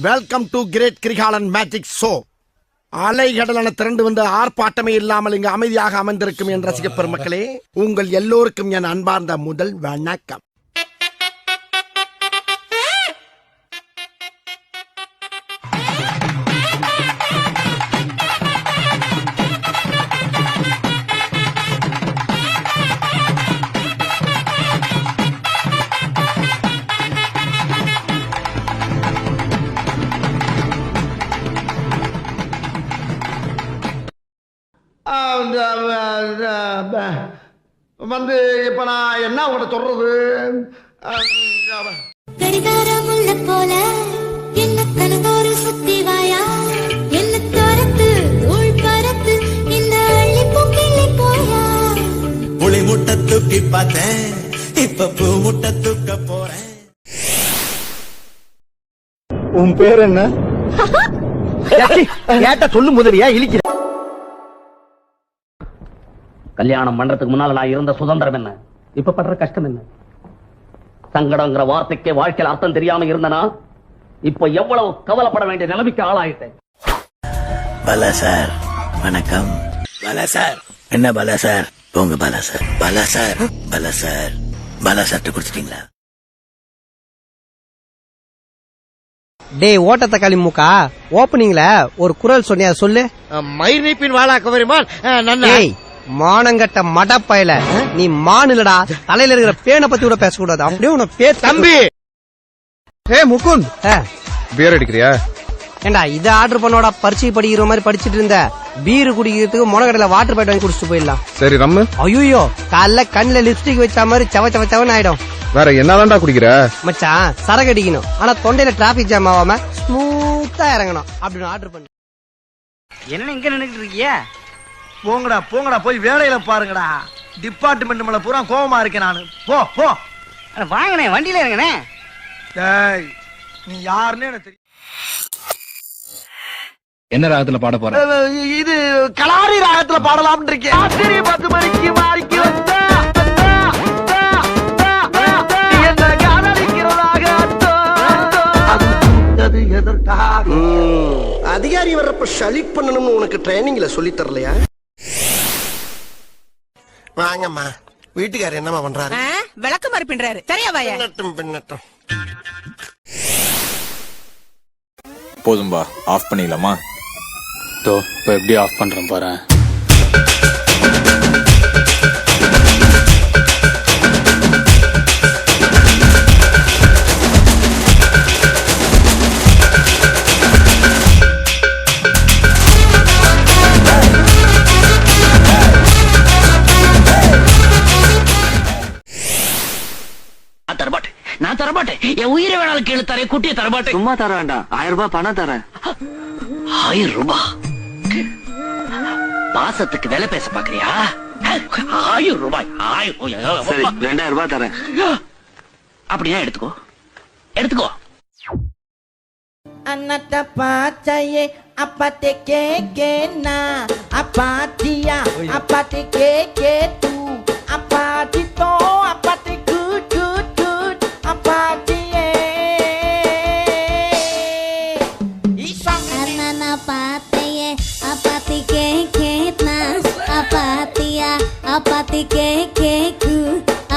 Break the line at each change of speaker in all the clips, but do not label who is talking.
Welcome to great Kirikalan magic show. அலைகடலான திரண்டு வந்து ஆர்ப்பாட்டமே இல்லாமல் இங்கு அமைதியாக அமர்ந்திருக்கும் என் ரசிக பெருமக்களே, உங்கள் எல்லோருக்கும் என் அன்பார்ந்த முதல் வணக்கம். வந்து இப்ப நான் என்ன உங்கள்ட்ட சொல்றது,
கடிகாரமுள்ள போல என்ன கனகோரு சுத்தி வாயா என்ன தரத்து உள் பரத்து இந்த அள்ளி பூக்கிள்ளி போயா
புளி முட்டை தூக்கி பார்த்தேன் இப்ப பூ முட்டை தூக்க போறேன்.
உன் பேர் என்ன? கேட்ட சொல்லு முதலியா இழிக்கிற.
கல்யாணம் பண்றதுக்கு முன்னால நான் இருந்த சுதந்திரம் என்ன, இப்ப படுற கஷ்டம் என்ன? சங்கடங்கிற வார்த்தைக்கே வாழ்க்கையில் அர்த்தம் தெரியாம இருந்தனா இப்ப எவ்வளவு கவலைப்பட வேண்டிய நிலைமைக்கு ஆளாயிட்டேன்.
பலா சார் வணக்கம். பலா சார் என்ன பலா சார் போங்க. பலா சார் பலா சார் பலா சார் பலா சார்ட்ட குடுத்துட்டீங்களா?
டேய் ஓட்ட தக்காளி மூக்கா, ஓப்பனிங்ல ஒரு குரல் சொன்னியா சொல்லு.
மயிர்நீப்பின் வாழா கவரிமான்
டேய் மானங்கட்ட மடப்பயல, நீ மானுலடா, தலையில இருக்கிற பேனை பத்தி கூட பேசக்கூடாது. அப்படியே உன பேர்
தம்பி. ஏ முகுந்த்,
பியர் அடிக்கிறியா?
ஏண்டா இத ஆர்டர் பண்ணோட பரிச்சை படிக்கிற மாதிரி படிச்சிட்டு இருந்த, பீரு குடிக்கிறதுக்கு முனகடையில வாட்டர் பாயிண்ட் வாங்கி குடிச்சிட்டு போயிடலாம்.
சரி ரம்மு.
ஐயோ காலைல கண்ணுல லிப்ஸ்டிக் வச்ச மாதிரி சவ சவ சவன் ஆயிடும்.
வேற என்னதான்டா குடிக்கிற?
மச்சான் சரக்கு அடிக்கணும், ஆனா தொண்டையில டிராபிக் ஜாம் ஆகாம ஸ்மூத்தா இறங்கணும் அப்படின்னு ஆர்டர் பண்ணு.
என்ன இங்க நின்னுட்டு இருக்கிய?
போங்கடா போங்கடா போய் வேலையில பாருங்கடா. டிபார்ட்மெண்ட் மேல பூரா கோவமா இருக்கேன் நானு. போ போ.
வாங்கனே வண்டியில இருங்கனே.
டேய் நீ யாருன்னு எனக்கு தெரியும்.
என்ன ராகத்துல பாட போற?
இது கலாரி ராகத்துல பாடலாம்னு இருக்கேன். ராத்திரி 10 மணிக்கு மாறிக்கு வந்தா என்ன காதலிக்கிறதாக அது எதற்காக? அதிகாரி வர்றப்ப ஷலிட் பண்ணணும்னு உனக்கு ட்ரைனிங்ல சொல்லி தரலையா? வாங்கம்மா. வீட்டுக்காரர் என்னமா பண்றாரு?
விளக்கு மாதிரி பின்றாரு. சரியா வாயா?
பின்னட்டும்.
போதும்பா, ஆஃப் பண்ணிடலாமா?
இப்ப எப்படி ஆஃப் பண்றேன் பாரு.
நான் தரமாட்டேன். என் உயிரை வேணாலும் கேளு தரேன், குட்டியை தரமாட்டேன்.
சும்மா தர வேண்டாம், 1000 ரூபாய் பணம் தரேன்.
1000 ரூபாய் பாசத்துக்கு வேலை பேச பாக்குறியா? 1000 ரூபாய்
2000 ரூபாய் தரேன்.
அப்படியா? எடுத்துக்கோ எடுத்துக்கோ.
அன்னட்ட பாச்சையே அப்பate keke na apatia apate keke tu apati to apate good good good apatie
Anana pateye apati keke na apatia apati keke ku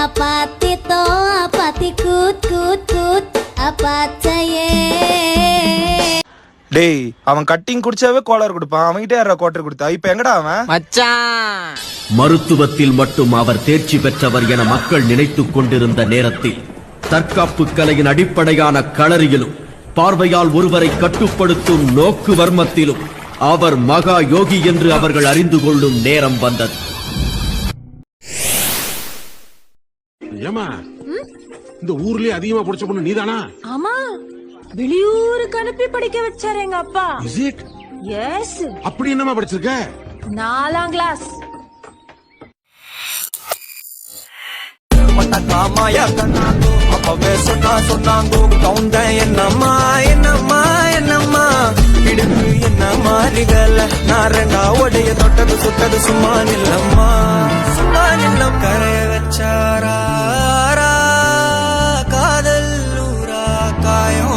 apati to apati good good good apatie.
டேய் அவன் கட்டிங் குடிச்சாவே கோளாறு கொடுப்பான், அவன்கிட்ட யாரா குவார்டர் கொடுத்தா? இப்ப எங்கடா அவன்?
மச்சான்
மருத்துவத்தில் மட்டும் அவர் தேர்ச்சி பெற்றவர் என மக்கள் நினைத்துக் கொண்டிருந்த நேரத்தில் தற்காப்பு கலையின் அடிப்படையான களரியிலும் பார்வையால் ஒருவரை கட்டுப்படுத்தும் நோக்கு வர்மத்திலும் அவர் மகா யோகி என்று அவர்கள் அறிந்து கொள்ளும் நேரம் வந்தது.
ஏமா இந்த ஊர்லயே அதிகமா படிச்ச பொண்ணு நீதானா?
ஆமா, வெளியூருக்கு அனுப்பி படிக்க வச்சாரு எங்க அப்பா.
Is it?
எஸ்.
அப்படி என்னமா படிச்சிருக்க?
4ஆம் கிளாஸ்.
அப்பவே சொன்னாங்கோ கவுண்ட என்னம்மா என்னம்மா என்னம்மா இடுப்பு என்ன மாறிகல நான் 2வது தொட்டது சுட்டது சும்மா நில்லம் கரைய வச்சாரா காதல் ஊரா காயம்